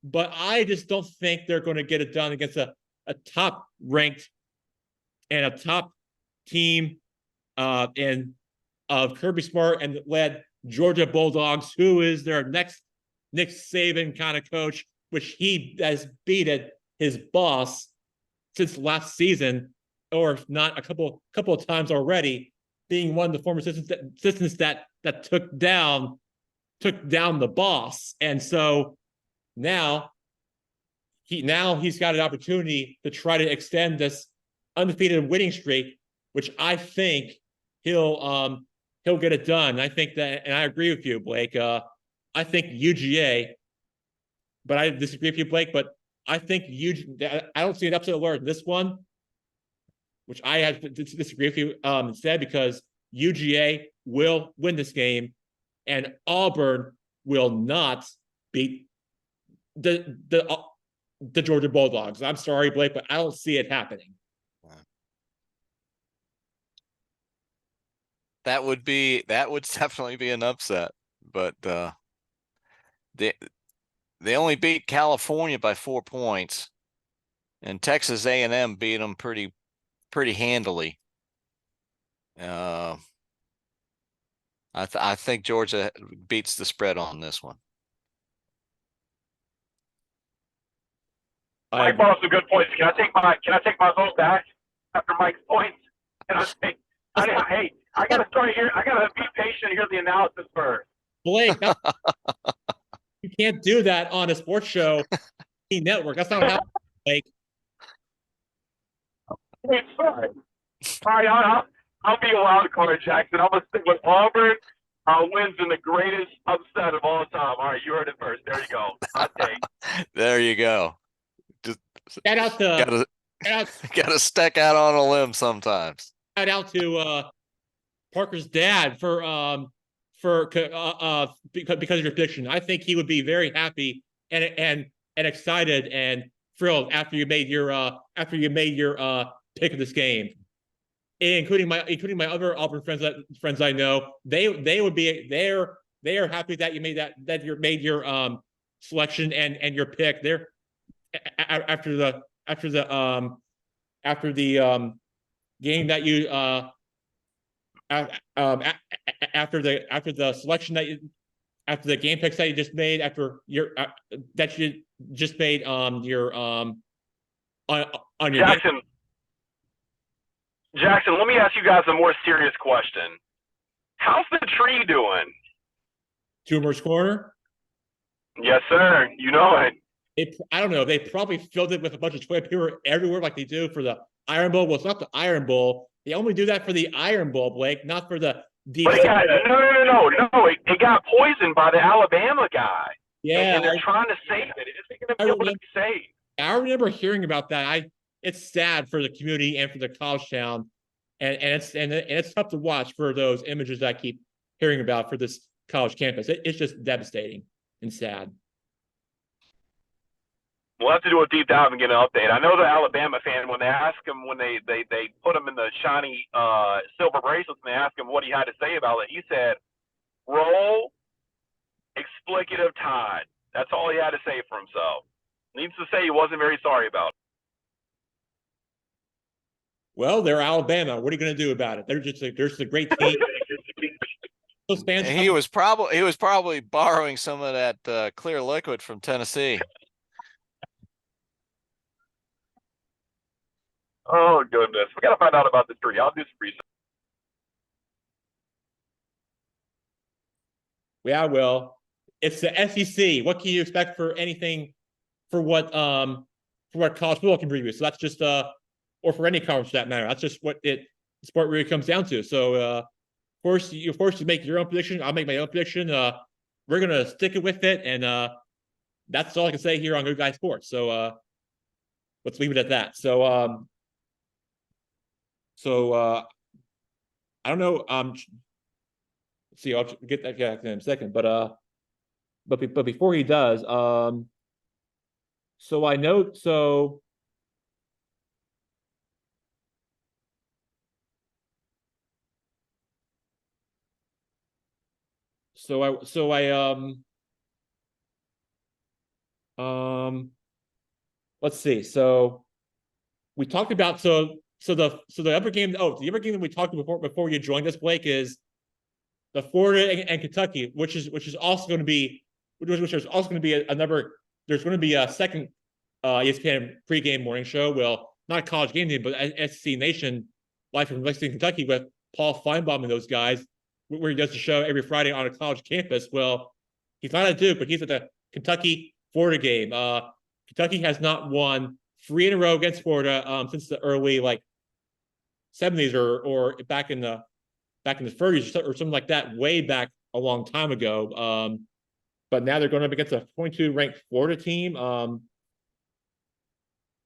But I just don't think they're going to get it done against a top-ranked and a top team of Kirby Smart and led Georgia Bulldogs, who is their next Nick Saban kind of coach, which he has beaten his boss since last season, or if not a couple of times already, being one of the former assistants that took down the boss. And so now he's got an opportunity to try to extend this undefeated winning streak, which I think he'll get it done. I think that, and I agree with you, Blake. I think UGA, but I disagree with you, Blake. But I think I don't see an upset alert in this one, which I have to disagree with you instead, because UGA will win this game, and Auburn will not beat the Georgia Bulldogs. I'm sorry, Blake, but I don't see it happening. That would definitely be an upset, but they only beat California by 4 points, and Texas A&M beat them pretty handily. I think Georgia beats the spread on this one. Mike brought up some good points. Can I take my vote back after Mike's points? Hey, I gotta start here. I gotta be patient and hear the analysis first. Blake, you can't do that on a sports show network. That's not how, Blake. Hey, sorry. All right, I'll be a wild card, Jackson. I'm gonna stick with Auburn. Wins in the greatest upset of all time. All right, you heard it first. There you go. Hot take. There you go. Just Shout out to gotta step out on a limb sometimes. Shout out to Parker's dad for because of your prediction. I think he would be very happy and excited and thrilled after you made your pick of this game, including my other Auburn friends I know. They are happy that you made your selection and your pick. They're after the game that you after the selection after the game picks that you just made, after your that you just made on your Jackson, let me ask you guys a more serious question. How's the tree doing? Tumor's Corner? Yes, sir. You know it. I don't know. They probably filled it with a bunch of toilet paper everywhere like they do for the Iron Bowl. Well, it's not the Iron Bowl. They only do that for the Iron Bowl, Blake, not for the deep. No. It got poisoned by the Alabama guy. Yeah. And they're trying to save it. It's going to be able to be saved. I remember hearing about that. It's sad for the community and for the college town. And it's tough to watch for those images that I keep hearing about for this college campus. It's just devastating and sad. We'll have to do a deep dive and get an update. I know the Alabama fan, when they ask him, when they put him in the shiny silver bracelets and they ask him what he had to say about it, he said, Roll explicative Tide. That's all he had to say for himself. Needs to say he wasn't very sorry about it. Well, they're Alabama. What are you going to do about it? They're just a great team. Those fans. He was probably borrowing some of that clear liquid from Tennessee. Oh goodness, we got to find out about the tree. I'll do some research. Yeah, well, it's the SEC. What can you expect for anything for what college football can bring you? So that's just or for any conference for that matter. That's just what sport really comes down to. So of course you're forced to make your own prediction. I'll make my own prediction. We're gonna stick it with it, and that's all I can say here on Good Guy Sports. So let's leave it at that. So I don't know. Let's see, I'll get that guy in a second. But before he does, so I know let's see. So we talked about the other game. Oh, the other game that we talked before you joined us, Blake, is the Florida and Kentucky, which is also going to be another. There's going to be a second ESPN pregame morning show. Well, not College Gameday, but SEC Nation live from Lexington, Kentucky, with Paul Feinbaum and those guys, where he does the show every Friday on a college campus. Well, he's not at Duke, but he's at the Kentucky-Florida game. Kentucky has not won 3 in a row against Florida since the early 70s or back in the 30s or something like that, way back a long time ago. But now they're going up against a 22 ranked Florida team,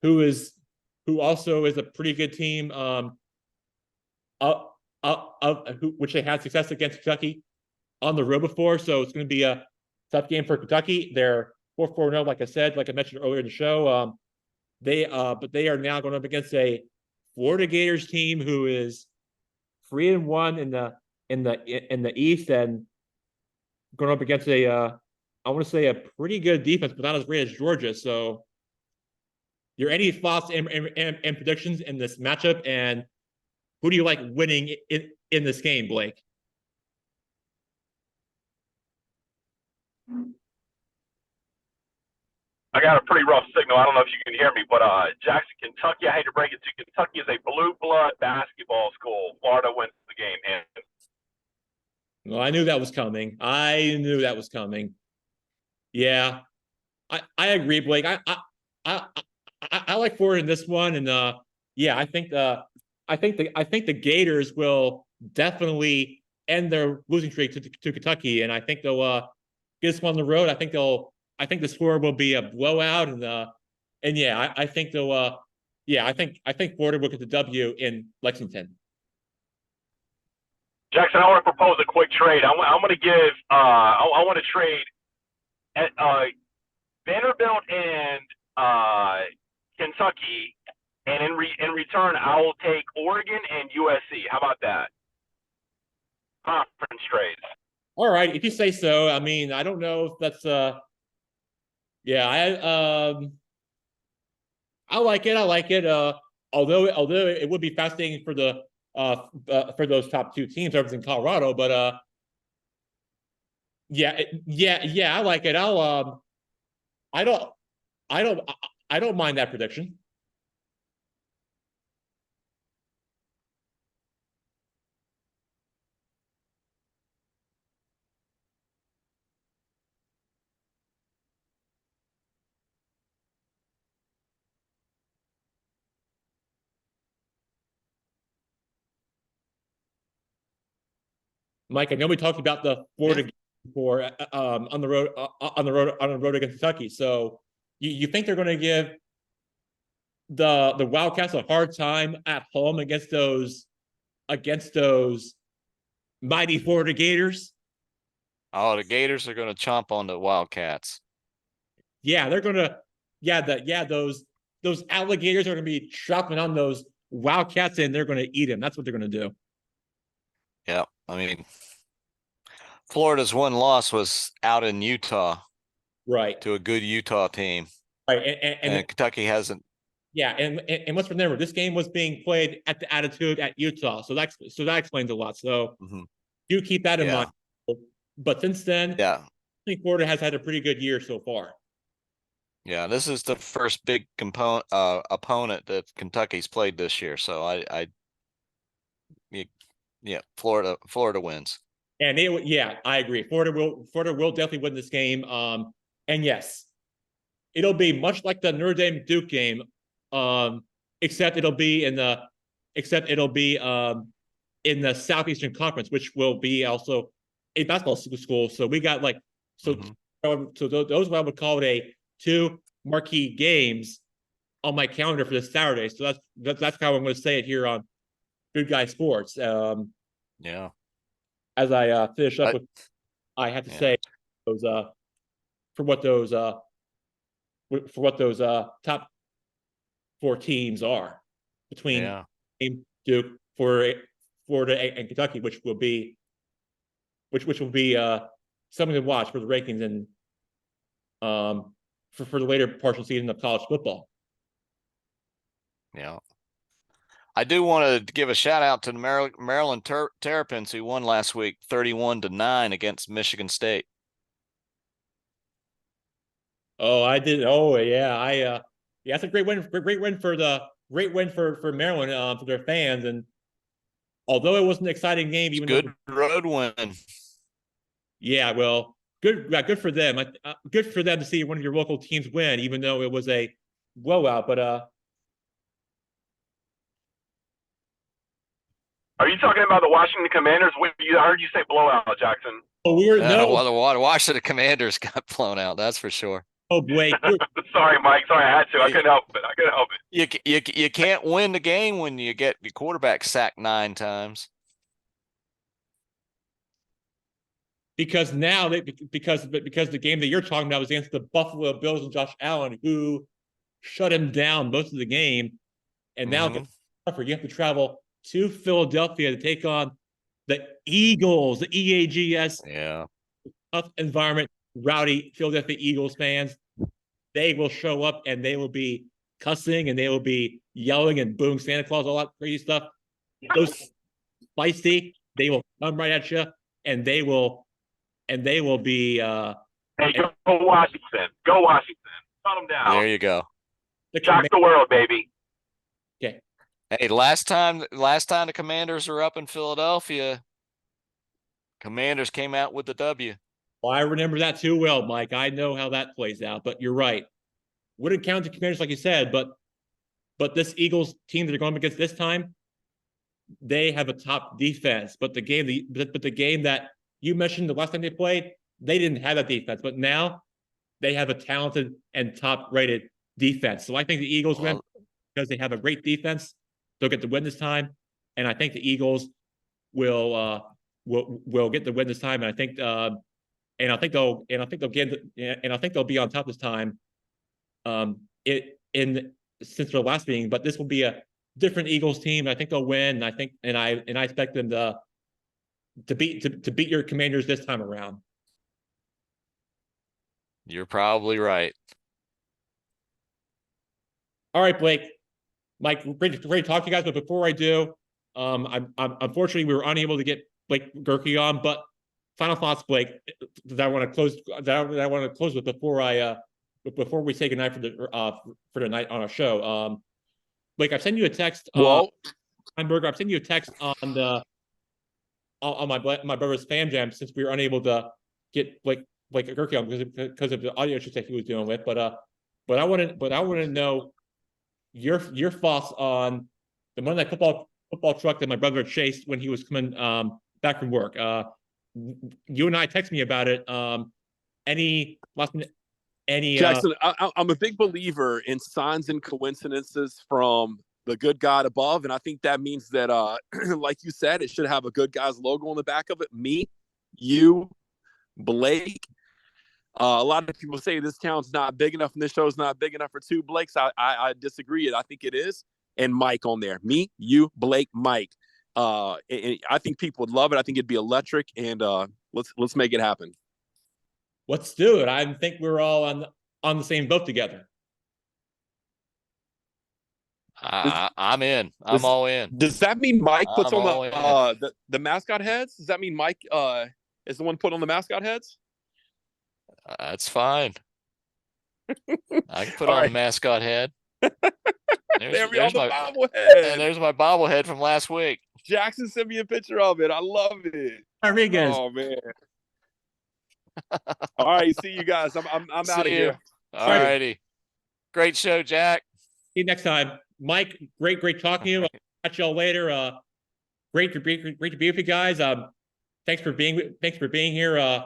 who also is a pretty good team, which they had success against Kentucky on the road before. So it's going to be a tough game for Kentucky. They're 4-4-0, like I said, like I mentioned earlier in the show. But they are now going up against a Florida Gators team who is 3-1 in the East, and going up against I want to say a pretty good defense, but not as great as Georgia. So, your any thoughts and predictions in this matchup, and who do you like winning in this game, Blake? I got a pretty rough signal. I don't know if you can hear me, but Jackson, Kentucky, I hate to break it to you. Kentucky is a blue blood basketball school. Florida wins the game. And well, I knew that was coming. Yeah, I agree, Blake. I like Florida in this one, and yeah, I think the Gators will definitely end their losing streak to Kentucky, and I think they'll get this one on the road. I think the score will be a blowout, and yeah, I think they'll I think Florida will get the W in Lexington. Jackson, I want to propose a quick trade. I'm going to give I want to trade Vanderbilt and Kentucky, and in return, I will take Oregon and USC. How about that? Conference trades. All right, if you say so. I mean, I don't know if that's yeah, I like it. Although it would be fascinating for those top 2 teams, other than Colorado, but yeah, I like it. I don't mind that prediction. Mike, I know we talked about the Florida game for on the road against Kentucky. So you think they're going to give the Wildcats a hard time at home against those mighty Florida Gators? Oh, the Gators are going to chomp on the Wildcats. Yeah, they're going to. Those alligators are going to be chopping on those Wildcats, and they're going to eat them. That's what they're going to do. Yeah, I mean, Florida's one loss was out in Utah Right. to a good Utah team. Right. And Kentucky hasn't. Yeah, and let's remember this game was being played at the Attitude at Utah, so that explains a lot. So do keep that in mind. But since then, I think Florida has had a pretty good year so far. Yeah, this is the first big opponent that Kentucky's played this year. So Florida wins. And I agree. Florida will definitely win this game. And yes, it'll be much like the Notre Dame Duke game, except it'll be in the Southeastern Conference, which will be also a basketball school. So we got so those what I would call it 2 marquee games on my calendar for this Saturday. So that's how I'm going to say it here on Good Guy Sports. As I finish up with, I have to say those for what those top 4 teams are between Duke, Florida, and Kentucky, which will be something to watch for the rankings and for the later partial season of college football. Yeah. I do want to give a shout out to the Maryland Terrapins, who won last week 31-9 against Michigan State. Oh, I did. Oh, yeah. That's a great win. Great win for Maryland, for their fans. And although it was an exciting game, good road win. Yeah, well, good for them. Good for them to see one of your local teams win, even though it was a blowout. But are you talking about the Washington Commanders? I heard you say blowout, Jackson. Oh, the Washington Commanders got blown out. That's for sure. Oh, Blake. Sorry, Mike. Sorry, I had to. I couldn't help it. You can't win the game when you get your quarterback sacked 9 times. Because now because the game that you're talking about was against the Buffalo Bills and Josh Allen, who shut him down most of the game, and now you have to travel to Philadelphia to take on the Eagles, the EAGS. Yeah. Tough environment, rowdy Philadelphia Eagles fans. They will show up and they will be cussing and they will be yelling and booing Santa Claus, all that crazy stuff. Those spicy, they will come right at you and they will be hey, go Washington. Go Washington. Shut them down. There you go. Shock the world, baby. Okay. Hey, last time the Commanders were up in Philadelphia, Commanders came out with the W. Well, I remember that too well, Mike. I know how that plays out, but you're right. Wouldn't count the Commanders like you said, but this Eagles team that they're going up against this time, they have a top defense. But the game that you mentioned the last time they played, they didn't have that defense. But now they have a talented and top-rated defense. So I think the Eagles win because they have a great defense. They'll get the win this time, and I think the Eagles will get the win this time. And I think they'll be on top this time. Since their last meeting, but this will be a different Eagles team. I think they'll win. I expect them to beat your Commanders this time around. You're probably right. All right, Blake. Mike, ready to talk to you guys, but before I do, I'm unfortunately we were unable to get Blake Gerke on, but final thoughts, Blake, that I want to close with before we say goodnight for the night on our show. Blake, I've sent you a text. Heimberger, I've sent you a text on my brother's Fan Jam since we were unable to get Blake Gerke on because of the audio issues that he was dealing with. But I want to know your thoughts on the Monday Night Football truck that my brother chased when he was coming back from work. You and I text me about it. Jackson, I'm a big believer in signs and coincidences from the good God above, and I think that means that, like you said, it should have a good guy's logo on the back of it. Me, you, Blake. A lot of people say this town's not big enough and this show's not big enough for 2 Blakes. I disagree. I think it is. And Mike on there. Me, you, Blake, Mike. I think people would love it. I think it'd be electric, and let's make it happen. Let's do it. I think we're all on the same boat together. I'm in. I'm all in. Does that mean Mike puts I'm on all the mascot heads? Does that mean Mike is the one putting on the mascot heads? That's fine. I can put All on right. the mascot head. There we are, the my bobblehead. and there's my bobblehead from last week. Jackson sent me a picture of it. I love it. Rodriguez. Oh man. All right, see you guys. I'm out of here. All righty. Great show, Jack. See you next time. Mike, great talking to you. I'll catch y'all later. Great to be with you guys. Thanks for being here.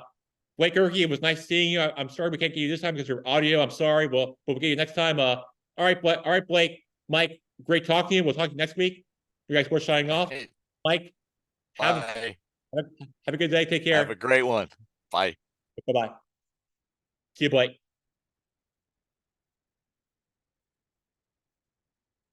Blake Erkey, it was nice seeing you. I'm sorry we can't get you this time because you're audio. I'm sorry. We'll get you next time. All right, Blake. Mike, great talking to you. We'll talk to you next week. You guys, we're signing off. Mike, have a good day. Take care. Have a great one. Bye. Bye-bye. See you, Blake.